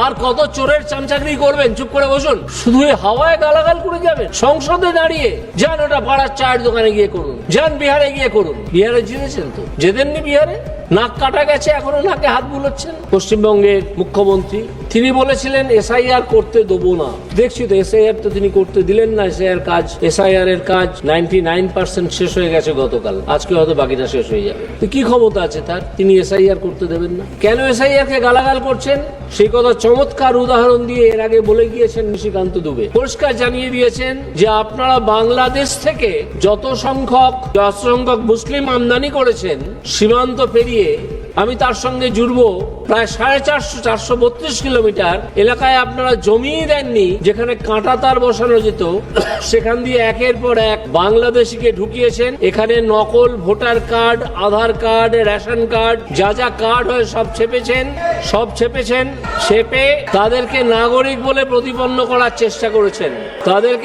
আর কত চোরের চামচাগরি করবেন? চুপ করে বসুন, শুধু হাওয়ায় গালাগাল করে যাবেন। সংসদে দাঁড়িয়ে যান, ওটা পাড়ার চায়ের দোকানে গিয়ে করুন, যান বিহারে গিয়ে করুন। বিহারে জিতেছেন তো, যেতেননি বিহারে? নাক কাটা গেছে, এখনো নাকে হাত বুলোচ্ছেন। পশ্চিমবঙ্গের মুখ্যমন্ত্রী তিনি বলেছিলেন এসআইআর করতে দেবো না। দেখছি তো এসআইআর তো তিনি করতে দিলেন না। এসআইআর এর কাজ 99% শেষ হয়ে গেছে গতকাল, আজকে হয়তো বাকিটা শেষ হয়ে যাবে। তো কি ক্ষমতা আছে তার, তিনি এসআইআর করতে দেবেন না? কেন এসআইআর কে গালাগাল করছেন সেই কথা চমৎকার উদাহরণ দিয়ে এর আগে বলে গিয়েছেন নিশিকান্ত দুবে। পরিষ্কার জানিয়ে দিয়েছেন যে আপনারা বাংলাদেশ থেকে যত সংখ্যক মুসলিম আমদানি করেছেন সীমান্ত পেরিয়ে, আমি তার সঙ্গে জুড়বো প্রায় 432 কিলোমিটার এলাকায় আপনারা জমি দেননি, যেখানে কাঁটা তার বসানো যেত। সেখান দিয়ে একের পর এক বাংলাদেশিকে ঢুকিয়েছেন। এখানে নকল ভোটার কার্ড, আধার কার্ড, রেশন কার্ড, যা যা কার্ড হয় সব ছেপেছেন। ছেপে তাদেরকে নাগরিক বলে প্রতিপন্ন করার চেষ্টা করেছেন। তাদেরকে